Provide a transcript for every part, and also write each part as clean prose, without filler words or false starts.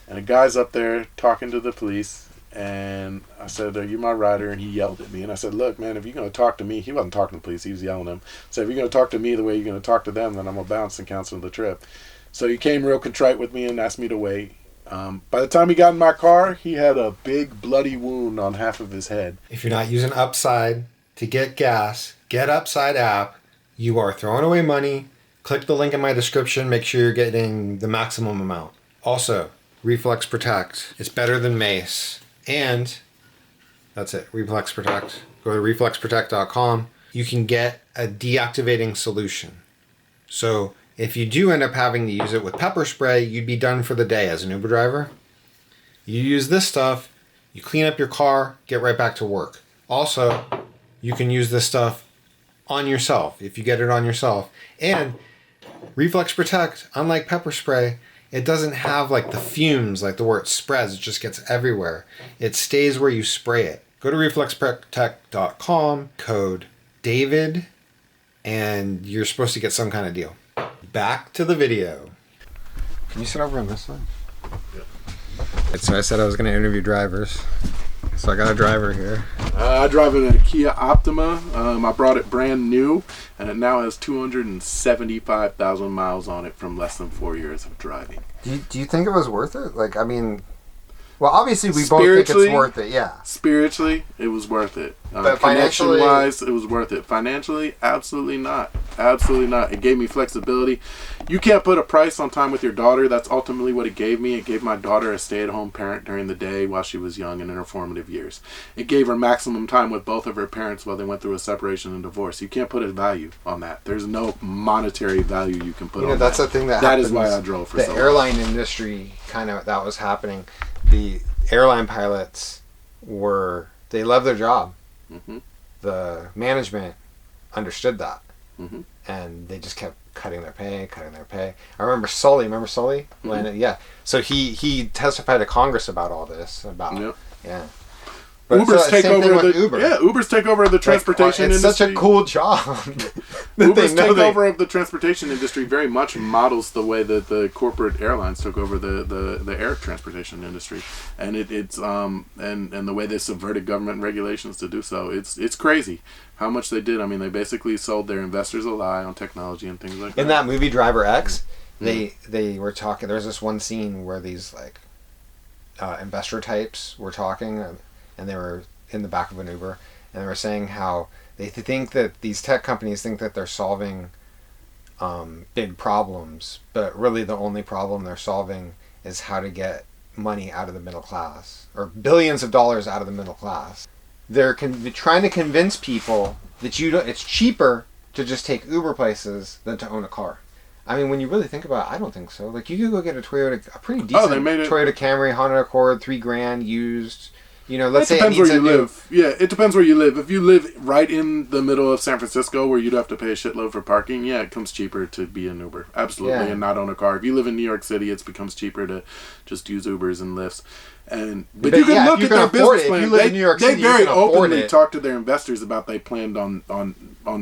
And a guy's up there talking to the police. And I said, "Are you my rider?" And he yelled at me. And I said, "Look, man, if you're going to talk to me," he wasn't talking to the police, he was yelling at them. So if you're going to talk to me the way you're going to talk to them, then I'm going to bounce and cancel the trip. So he came real contrite with me and asked me to wait. By the time he got in my car, he had a big bloody wound on half of his head. If you're not using Upside to get gas, get Upside app. You are throwing away money. Click the link in my description. Make sure you're getting the maximum amount. Also, Reflex Protect. It's better than Mace. And that's it. Reflex Protect. Go to reflexprotect.com. You can get a deactivating solution. So if you do end up having to use it with pepper spray, you'd be done for the day as an Uber driver. You use this stuff, you clean up your car, get right back to work. Also, you can use this stuff on yourself if you get it on yourself. And Reflex Protect, unlike pepper spray, it doesn't have like the fumes, like the where it spreads, it just gets everywhere. It stays where you spray it. Go to reflexprotect.com, code David, and you're supposed to get some kind of deal. Back to the video. Can you sit over on this side? Yep. So I said I was going to interview drivers. So I got a driver here. I drive a Kia Optima. I brought it brand new, and it now has 275,000 miles on it from less than 4 years of driving. Do you think it was worth it? Like, I mean, well, obviously we both think it's worth it, yeah. Spiritually, it was worth it. But financially, connection-wise, it was worth it. Financially, absolutely not. Absolutely not. It gave me flexibility. You can't put a price on time with your daughter. That's ultimately what it gave me. It gave my daughter a stay-at-home parent during the day while she was young and in her formative years. It gave her maximum time with both of her parents while they went through a separation and divorce. You can't put a value on that. There's no monetary value you can put on that. That's the thing that happens. That is why I drove for so long. The airline industry, kind of, that was happening. The airline pilots they loved their job. Mm-hmm. The management understood that. Mm-hmm. And they just kept cutting their pay. I remember Sully. Remember Sully? Mm-hmm. So he testified to Congress about all this. Yeah. But Ubers take over Ubers take over the transportation industry. It's such a cool job. Ubers takeover of the transportation industry very much models the way that the corporate airlines took over the air transportation industry, and it's and the way they subverted government regulations to do so. It's crazy how much they did. I mean, they basically sold their investors a lie on technology and things like that. In that movie Driver X, they were talking. There's this one scene where these like investor types were talking. And they were in the back of an Uber, and they were saying how they think that these tech companies think that they're solving big problems, but really the only problem they're solving is how to get money out of the middle class, or billions of dollars out of the middle class. They're trying to convince people that it's cheaper to just take Uber places than to own a car. I mean, when you really think about it, I don't think so. Like, you could go get a pretty decent Toyota Camry, Honda Accord, $3,000 used. Let's say it depends where you live. Yeah, it depends where you live. If you live right in the middle of San Francisco where you'd have to pay a shitload for parking, yeah, it comes cheaper to be an Uber. Absolutely, and not own a car. If you live in New York City, it becomes cheaper to just use Ubers and Lyfts. But you can look at their business plan. If you live in New York City, they very openly talk to their investors about they planned on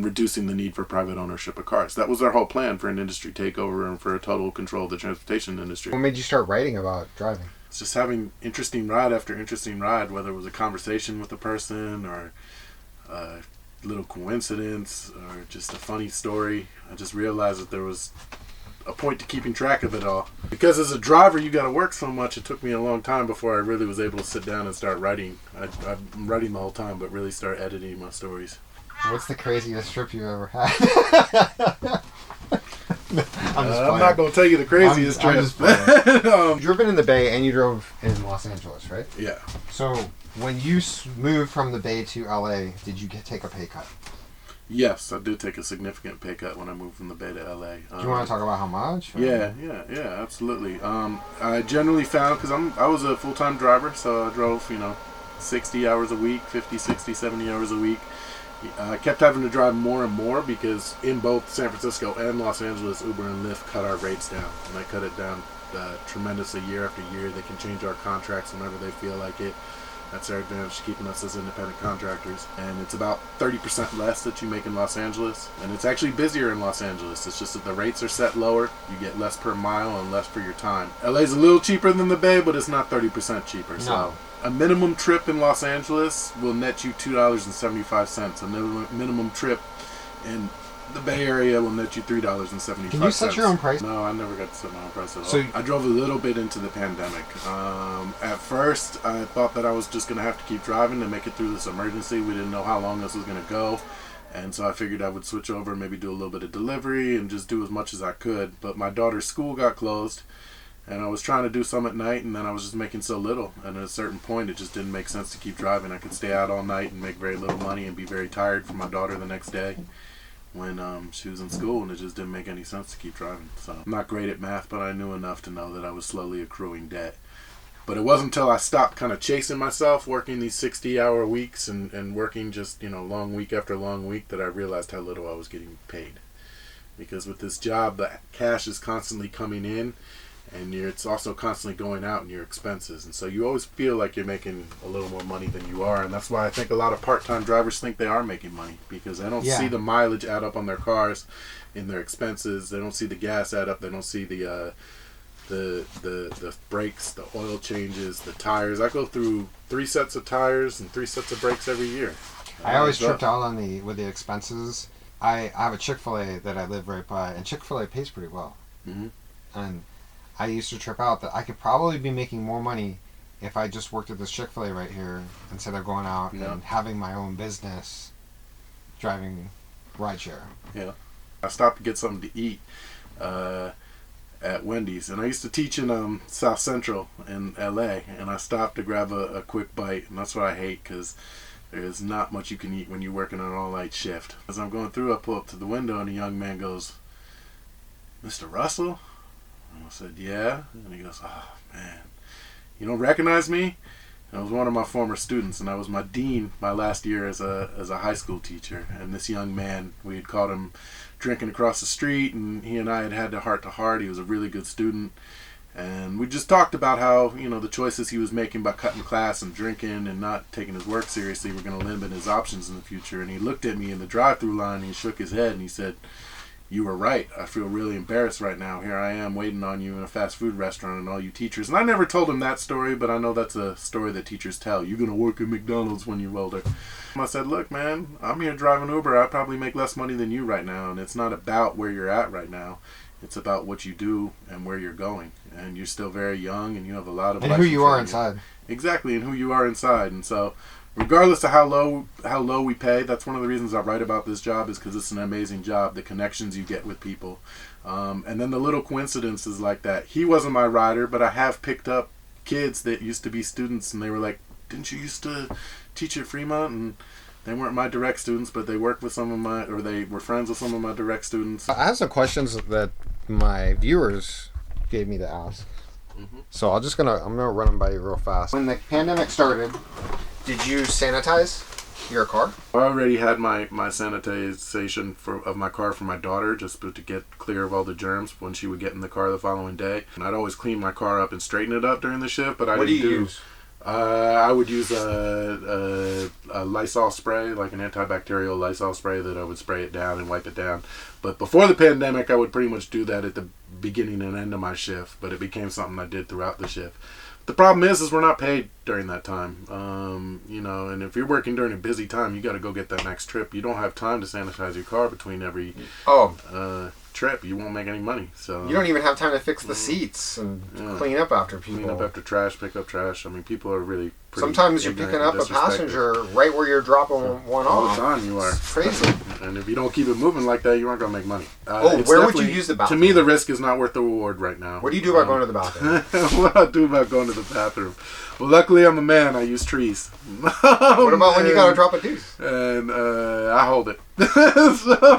reducing the need for private ownership of cars. That was their whole plan for an industry takeover and for a total control of the transportation industry. What made you start writing about driving? It's just having interesting ride after interesting ride, whether it was a conversation with a person or a little coincidence or just a funny story. I just realized that there was a point to keeping track of it all. Because as a driver, you got to work so much, it took me a long time before I really was able to sit down and start writing. I'm writing the whole time, but really start editing my stories. What's the craziest trip you ever had? I'm not going to tell you the craziest trip. You've driven in the Bay and you drove in Los Angeles, right? Yeah. So when you moved from the Bay to LA, did you take a pay cut? Yes, I did take a significant pay cut when I moved from the Bay to LA. Do you want to talk about how much? Or? Yeah, absolutely. I generally found, because I was a full-time driver, so I drove, 60 hours a week, 50, 60, 70 hours a week. I kept having to drive more and more because in both San Francisco and Los Angeles, Uber and Lyft cut our rates down. And they cut it down tremendously year after year. They can change our contracts whenever they feel like it. That's their advantage, keeping us as independent contractors. And it's about 30% less that you make in Los Angeles. And it's actually busier in Los Angeles. It's just that the rates are set lower. You get less per mile and less for your time. LA's a little cheaper than the Bay, but it's not 30% cheaper. No. So a minimum trip in Los Angeles will net you $2.75. A minimum trip in the Bay Area will net you $3.75. Can you set your own price? No, I never got to set my own price at all. So I drove a little bit into the pandemic. At first, I thought that I was just going to have to keep driving to make it through this emergency. We didn't know how long this was going to go. And so I figured I would switch over and maybe do a little bit of delivery and just do as much as I could. But my daughter's school got closed. And I was trying to do some at night, and then I was just making so little. And at a certain point, it just didn't make sense to keep driving. I could stay out all night and make very little money and be very tired for my daughter the next day when she was in school, and it just didn't make any sense to keep driving. So I'm not great at math, but I knew enough to know that I was slowly accruing debt. But it wasn't until I stopped kind of chasing myself, working these 60-hour weeks and working just, long week after long week, that I realized how little I was getting paid. Because with this job, the cash is constantly coming in, and it's also constantly going out in your expenses. And so you always feel like you're making a little more money than you are. And that's why I think a lot of part-time drivers think they are making money, because they don't see the mileage add up on their cars in their expenses. They don't see the gas add up. They don't see the brakes, the oil changes, the tires. I go through 3 sets of tires and 3 sets of brakes every year. I always tripped out on with the expenses. I have a Chick-fil-A that I live right by, and Chick-fil-A pays pretty well. Mm-hmm. And I used to trip out that I could probably be making more money if I just worked at this Chick-fil-A right here instead of going out and having my own business driving rideshare. Yeah. I stopped to get something to eat at Wendy's. And I used to teach in South Central in LA. And I stopped to grab a quick bite. And that's what I hate, because there's not much you can eat when you're working an all-night shift. As I'm going through, I pull up to the window and a young man goes, "Mr. Russell?" And I said, "Yeah." And he goes, "Oh, man, you don't recognize me?" And I was one of my former students, and I was my dean my last year as a high school teacher. And this young man, we had caught him drinking across the street, and he and I had a heart-to-heart. He was a really good student. And we just talked about how, the choices he was making by cutting class and drinking and not taking his work seriously were going to limit his options in the future. And he looked at me in the drive-thru line, and he shook his head, and he said, "You were right. I feel really embarrassed right now. Here I am waiting on you in a fast food restaurant and all you teachers." And I never told him that story, but I know that's a story that teachers tell. "You're going to work at McDonald's when you're older." I said, "Look, man, I'm here driving Uber. I probably make less money than you right now, and it's not about where you're at right now. It's about what you do and where you're going. And you're still very young, and you have a lot of life who you are inside." Exactly, and who you are inside. And so regardless of how low we pay, that's one of the reasons I write about this job, is because it's an amazing job, the connections you get with people. And then the little coincidences like that. He wasn't my rider, but I have picked up kids that used to be students, and they were like, "Didn't you used to teach at Fremont?" And they weren't my direct students, but they worked with they were friends with some of my direct students. I have some questions that my viewers gave me to ask. Mm-hmm. So I'm gonna run them by you real fast. When the pandemic started, did you sanitize your car? I already had my sanitization of my car for my daughter, just to get clear of all the germs when she would get in the car the following day. And I'd always clean my car up and straighten it up during the shift, but what do you use? I would use a Lysol spray, like an antibacterial Lysol spray, that I would spray it down and wipe it down. But before the pandemic, I would pretty much do that at the beginning and end of my shift, but it became something I did throughout the shift. The problem is we're not paid during that time, and if you're working during a busy time, you got to go get that next trip. You don't have time to sanitize your car between every trip. You won't make any money. So you don't even have time to fix the seats and clean up after people. Clean up after trash, pick up trash. I mean, people are really sometimes you're picking up a passenger right where you're dropping one off. All the time you are. It's crazy. And if you don't keep it moving like that, you aren't going to make money. Where would you use the bathroom? To me, the risk is not worth the reward right now. What do you do about going to the bathroom? What do I do about going to the bathroom? Well, luckily I'm a man. I use trees. What about when you got to drop a deuce? And I hold it. Do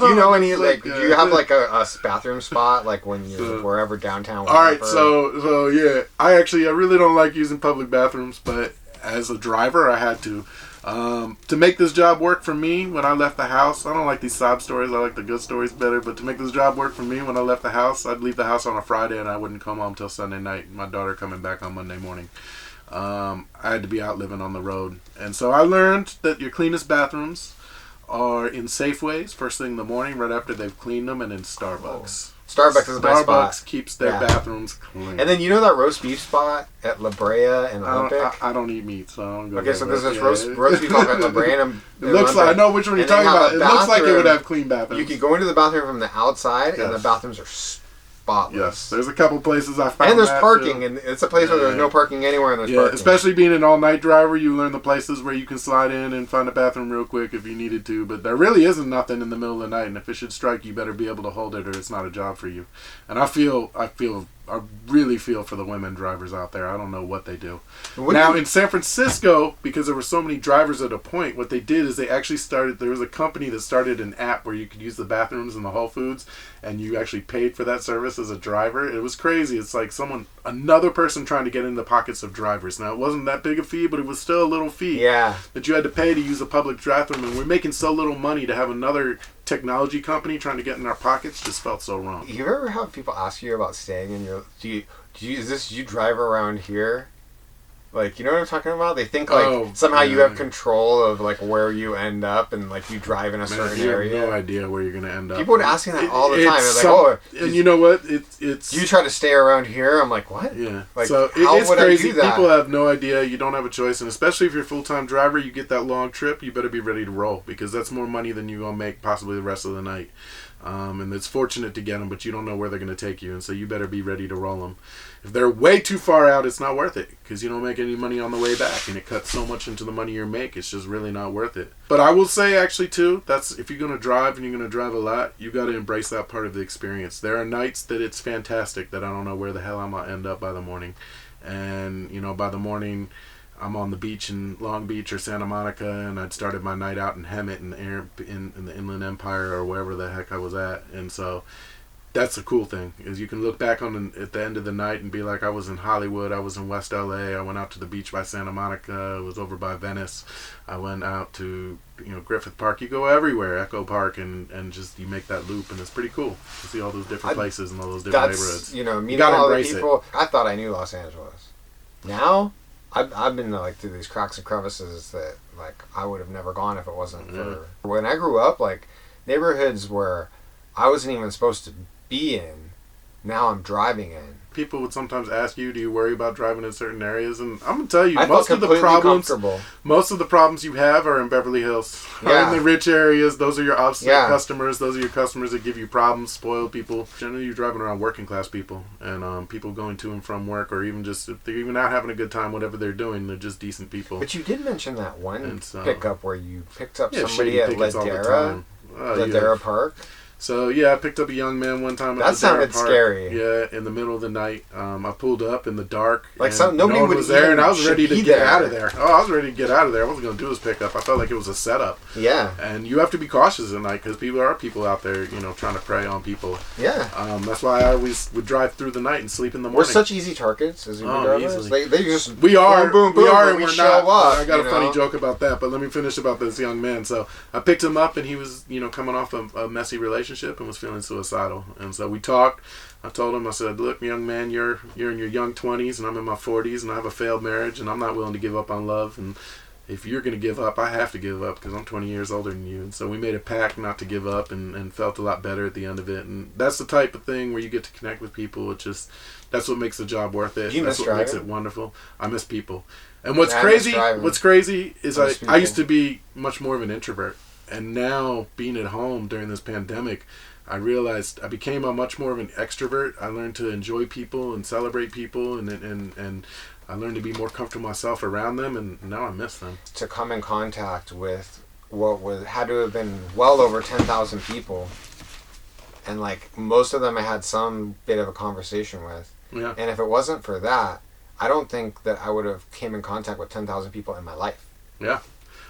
you know any, do you have like a bathroom spot, like when you're wherever downtown? All right, so yeah, I really don't like using public bathrooms, but as a driver, I had to. To make this job work for me when I left the house, I don't like these sob stories, I like the good stories better, but to make this job work for me when I left the house, I'd leave the house on a Friday and I wouldn't come home till Sunday night, my daughter coming back on Monday morning. I had to be out living on the road. And so I learned that your cleanest bathrooms are in Safeways first thing in the morning, right after they've cleaned them, and in Starbucks. Starbucks is a nice spot. Starbucks keeps their bathrooms clean. And then you know that roast beef spot at La Brea and Olympic? I don't eat meat, so I don't go Okay, so there's this roast beef at La Brea and it looks like, I know which one you're talking about. It looks like it would have clean bathrooms. You can go into the bathroom from the outside, and the bathrooms are spotless. Yes, there's a couple places I found. And there's parking, and it's a place where there's no parking anywhere, and there's parking. Especially being an all-night driver, you learn the places where you can slide in and find a bathroom real quick if you needed to. But there really isn't nothing in the middle of the night, and if it should strike, you better be able to hold it, or it's not a job for you. And I really feel for the women drivers out there. I don't know what they do. In San Francisco, because there were so many drivers at a point, what they did is they actually there was a company that started an app where you could use the bathrooms in the Whole Foods, and you actually paid for that service as a driver. It was crazy. It's like another person trying to get in the pockets of drivers. Now, it wasn't that big a fee, but it was still a little fee. Yeah. That you had to pay to use a public bathroom, and we're making so little money to have another technology company trying to get in our pockets just felt so wrong. You ever have people ask you about staying in your... Do you drive around here? Like, you know what I'm talking about? They think somehow you have control of like where you end up, and like you drive in a certain area. You have no idea where you're gonna end up. People would ask me that all the time. It's like, and you know what? It's. Do you try to stay around here? I'm like, what? Yeah. Like, so it's crazy. People have no idea. You don't have a choice, and especially if you're a full-time driver, you get that long trip. You better be ready to roll, because that's more money than you're gonna make possibly the rest of the night. And it's fortunate to get them, but you don't know where they're going to take you, and so you better be ready to roll them. If they're way too far out, it's not worth it, because you don't make any money on the way back, and it cuts so much into the money you make, it's just really not worth it. But I will say, actually, too, that's if you're going to drive, and you're going to drive a lot, you got to embrace that part of the experience. There are nights that it's fantastic that I don't know where the hell I'm going to end up by the morning. And, by the morning, I'm on the beach in Long Beach or Santa Monica, and I'd started my night out in Hemet in the Inland Empire or wherever the heck I was at. And so that's the cool thing, is you can look back at the end of the night and be like, I was in Hollywood, I was in West LA, I went out to the beach by Santa Monica, I was over by Venice, I went out to Griffith Park. You go everywhere, Echo Park, and just you make that loop, and it's pretty cool to see all those different places and all those different neighborhoods. You gotta all the people. I thought I knew Los Angeles. Now I've been like through these cracks and crevices that like I would have never gone if it wasn't for when I grew up. Like neighborhoods where I wasn't even supposed to be in, now I'm driving in. People would sometimes ask you, do you worry about driving in certain areas? And I'm going to tell you, most of the problems you have are in Beverly Hills. In the rich areas, those are your obstinate customers. Those are your customers that give you problems, spoiled people. Generally, you're driving around working class people, and people going to and from work, or even just, if they're even out having a good time, whatever they're doing, they're just decent people. But you did mention that one pickup where you picked up somebody at Ladera Park. So, I picked up a young man one time. That sounded scary. Yeah, in the middle of the night. I pulled up in the dark. Like, nobody was there, and I was ready to get out of there. I was ready to get out of there. I wasn't going to do this pickup. I felt like it was a setup. Yeah. And you have to be cautious at night, because there are people out there, trying to prey on people. Yeah. That's why I always would drive through the night and sleep in the morning. We're such easy targets as Uber drivers. They just we are, boom, boom, we are, and and we're show not. up. I got a funny joke about that, but let me finish about this young man. So I picked him up, and he was, coming off a messy relationship and was feeling suicidal. And so we talked. I told him, I said, look, young man, you're in your young 20s and I'm in my 40s and I have a failed marriage and I'm not willing to give up on love, and if you're going to give up, I have to give up because I'm 20 years older than you. And so we made a pact not to give up, and felt a lot better at the end of it. And that's the type of thing where you get to connect with people. That's what makes the job worth it. That's what makes it wonderful. I miss people. And what's crazy is I used to be much more of an introvert. And now, being at home during this pandemic, I realized I became a much more of an extrovert. I learned to enjoy people and celebrate people, and I learned to be more comfortable myself around them, and now I miss them. To come in contact with had to have been well over 10,000 people, and like most of them I had some bit of a conversation with. Yeah. And if it wasn't for that, I don't think that I would have came in contact with 10,000 people in my life. Yeah.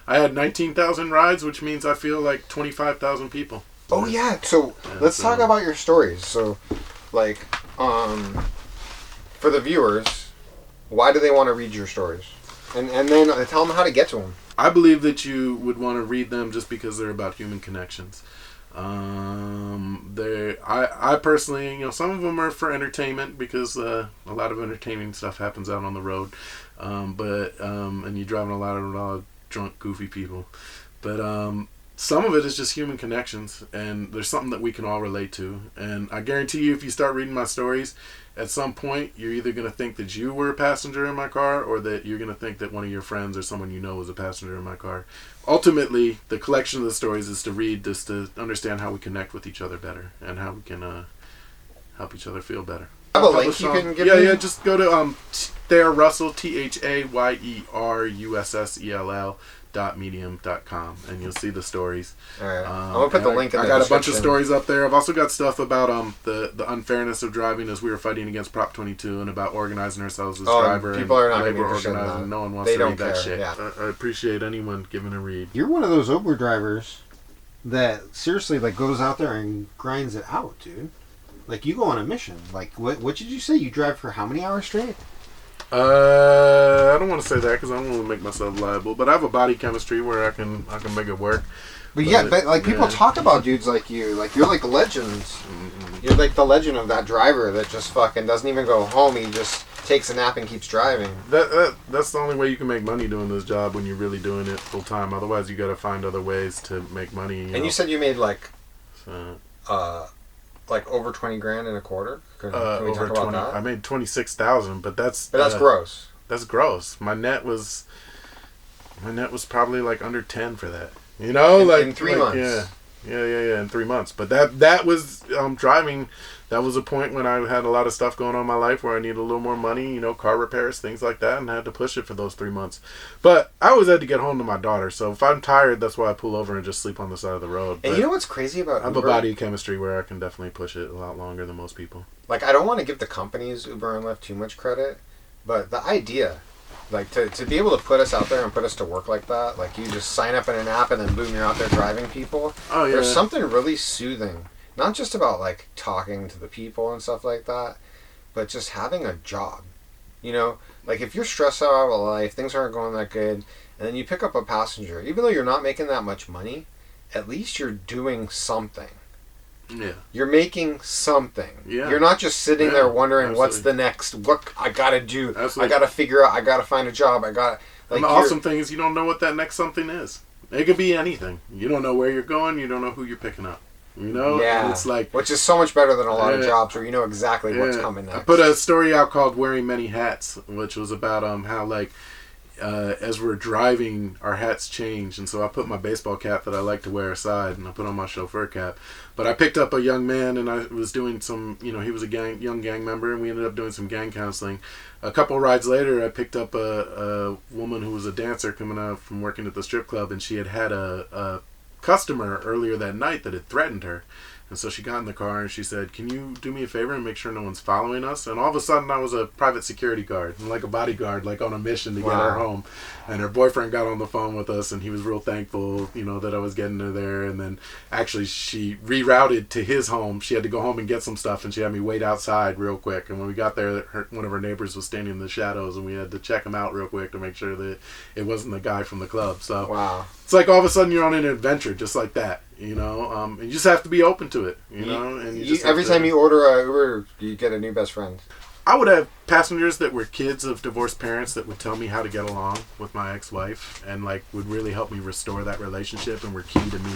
I had 19,000 rides, which means I feel like 25,000 people. Oh yeah, so let's talk about your stories. So, like, for the viewers, why do they want to read your stories? And then tell them how to get to them. I believe that you would want to read them just because they're about human connections. I personally, some of them are for entertainment because a lot of entertaining stuff happens out on the road. And you're driving a lot of drunk, goofy people. But some of it is just human connections, and there's something that we can all relate to. And I guarantee you, if you start reading my stories, at some point, you're either going to think that you were a passenger in my car, or that you're going to think that one of your friends or someone you know was a passenger in my car. Ultimately, the collection of the stories is to read, just to understand how we connect with each other better, and how we can help each other feel better. I have a link you can give me? Yeah, just go to Thayer Russell, ThayerRussell.medium.com, and you'll see the stories. All right. I'm going to put the link in the description. I got a bunch of description. stories up there. I've also got stuff about the unfairness of driving as we were fighting against Prop 22, and about organizing ourselves as driver people and are not labor gonna be interested in organizing. that. No one wants They to don't read that care, shit. yeah. I appreciate anyone giving a read. You're one of those Uber drivers that seriously goes out there and grinds it out, dude. Like, you go on a mission. Like, what did you say? You drive for how many hours straight? I don't want to say that because I don't want to make myself liable. But I have a body chemistry where I can make it work. But people talk about dudes like you. Like, you're like legends. Mm-hmm. You're like the legend of that driver that just fucking doesn't even go home. He just takes a nap and keeps driving. That's the only way you can make money doing this job, when you're really doing it full time. Otherwise, you got to find other ways to make money. You said you made like over 20 grand in a quarter. Can we talk about that? I made 26,000, but that's gross. That's gross. My net was probably like under 10 for that. In 3 months. Yeah, in 3 months. But that was driving. That was a point when I had a lot of stuff going on in my life where I needed a little more money, car repairs, things like that, and I had to push it for those 3 months. But I always had to get home to my daughter, so if I'm tired, that's why I pull over and just sleep on the side of the road. And you know what's crazy about Uber? I have a body chemistry where I can definitely push it a lot longer than most people. Like, I don't want to give the companies Uber and Lyft too much credit, but the idea, like, to be able to put us out there and put us to work like that, like, you just sign up in an app and then boom, you're out there driving people. Oh, yeah. There's something really soothing. Not just about, like, talking to the people and stuff like that, but just having a job. Like, if you're stressed out about life, things aren't going that good, and then you pick up a passenger, even though you're not making that much money, at least you're doing something. Yeah. You're making something. Yeah. You're not just sitting there wondering absolutely. What's the next, what I gotta do. Absolutely. I gotta figure out, I gotta find a job, and the awesome thing is you don't know what that next something is. It could be anything. You don't know where you're going, you don't know who you're picking up. Yeah. And it's like, which is so much better than a lot of jobs where you know exactly what's coming next. I put a story out called Wearing Many Hats, which was about how, like, as we're driving, our hats change. And so I put my baseball cap that I like to wear aside, and I put on my chauffeur cap. But I picked up a young man, and I was doing some, he was a young gang member, and we ended up doing some gang counseling. A couple rides later, I picked up a woman who was a dancer coming out from working at the strip club, and she had a customer earlier that night that had threatened her. And so she got in the car and she said, "Can you do me a favor and make sure no one's following us?" And all of a sudden I was a private security guard, like a bodyguard, like on a mission to get her home. And her boyfriend got on the phone with us, and he was real thankful, that I was getting her there. And then actually she rerouted to his home. She had to go home and get some stuff, and she had me wait outside real quick. And when we got there, one of her neighbors was standing in the shadows, and we had to check him out real quick to make sure that it wasn't the guy from the club. So it's like all of a sudden you're on an adventure just like that. And you just have to be open to it, and you just every time you order a Uber, you get a new best friend. I would have passengers that were kids of divorced parents that would tell me how to get along with my ex-wife, and would really help me restore that relationship, and were key to me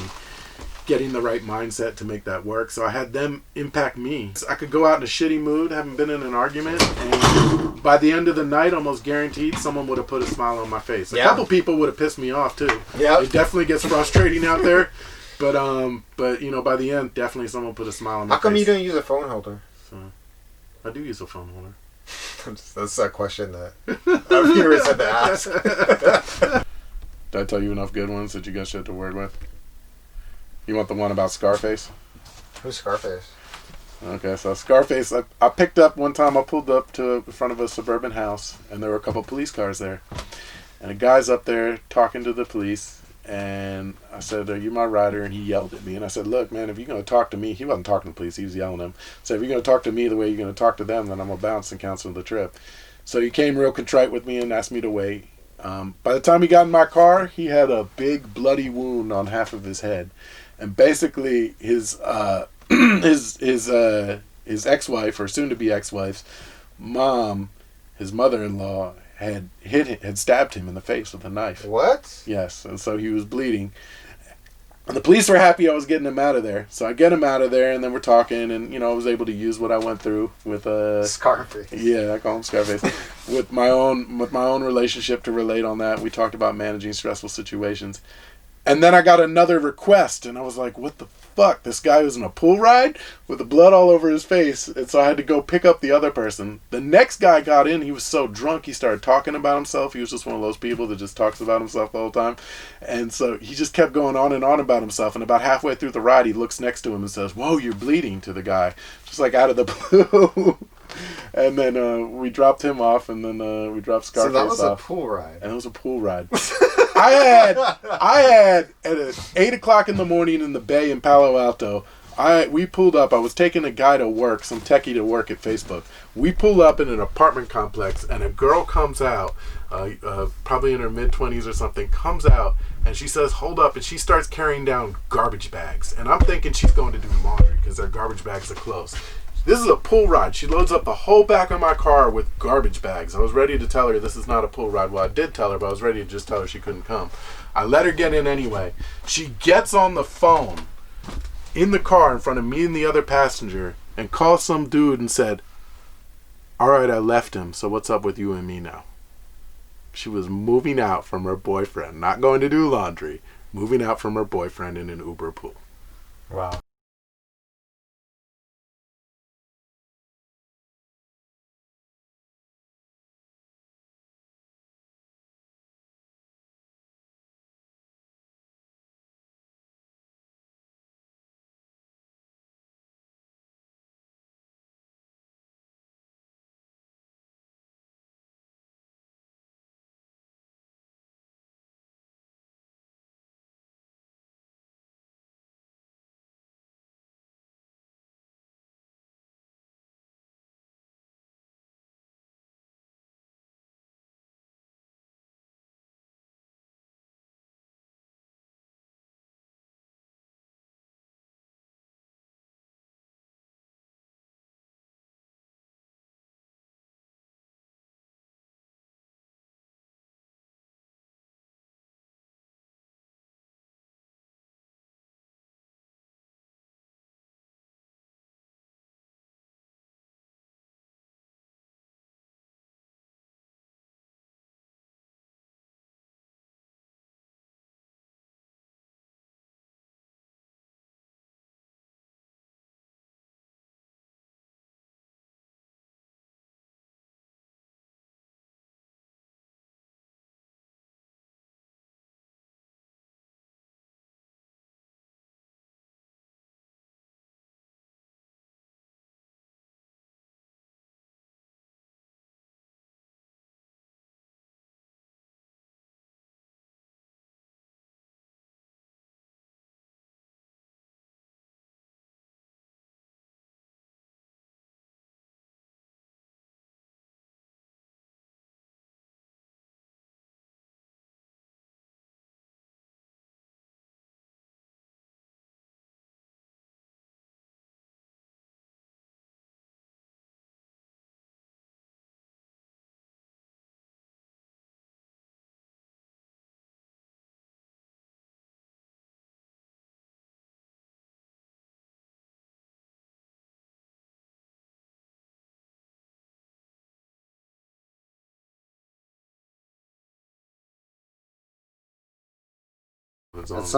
getting the right mindset to make that work. So I had them impact me. I could go out in a shitty mood, haven't been in an argument, and by the end of the night, almost guaranteed, someone would have put a smile on my face. A couple people would have pissed me off too. Yeah, it definitely gets frustrating out there. But by the end, definitely someone put a smile on my face. How come you don't use a phone holder? So, I do use a phone holder. That's a question that our viewers had to ask. Did I tell you enough good ones that you got shit to work with? You want the one about Scarface? Who's Scarface? Okay, so Scarface, I picked up one time, I pulled up to in front of a suburban house, and there were a couple police cars there. And a guy's up there talking to the police. And I said, "Are you my rider?" And he yelled at me. And I said, "Look, man, if you're going to talk to me," he wasn't talking to the police, he was yelling at him. So if you're going to talk to me the way you're going to talk to them, then I'm going to bounce and cancel the trip. So he came real contrite with me and asked me to wait. By the time he got in my car, he had a big bloody wound on half of his head. And basically his his ex-wife, or soon-to-be ex-wife's mom, his mother-in-law, had stabbed him in the face with a knife. What? Yes, and so he was bleeding. And the police were happy I was getting him out of there. So I get him out of there, and then we're talking, and, you know, I was able to use what I went through with Scarface. Yeah, I call him Scarface. with my own relationship to relate on that. We talked about managing stressful situations. And then I got another request, and I was like, what the fuck? This guy was in a pool ride with the blood all over his face, and so I had to go pick up the other person. The next guy got in, he was so drunk, he started talking about himself. He was just one of those people that just talks about himself the whole time. And so he just kept going on and on about himself, and about halfway through the ride, he looks next to him and says, whoa, you're bleeding, to the guy. Just like out of the blue. And then we dropped him off, and then we dropped Scarface off. So that was a pool ride. And it was a pool ride. I had at 8 o'clock in the morning in the bay in Palo Alto. We pulled up. I was taking a guy to work, some techie to work at Facebook. We pulled up in an apartment complex, and a girl comes out, probably in her mid-20s or something, comes out, and she says, hold up, and she starts carrying down garbage bags. And I'm thinking she's going to do laundry because their garbage bags are closed. This is a pool ride. She loads up the whole back of my car with garbage bags. I was ready to tell her this is not a pool ride. Well, I did tell her, but I was ready to just tell her she couldn't come. I let her get in anyway. She gets on the phone in the car in front of me and the other passenger and calls some dude and said, all right, I left him, so what's up with you and me now? She was moving out from her boyfriend, not going to do laundry, moving out from her boyfriend in an Uber pool. Wow. It's At on. some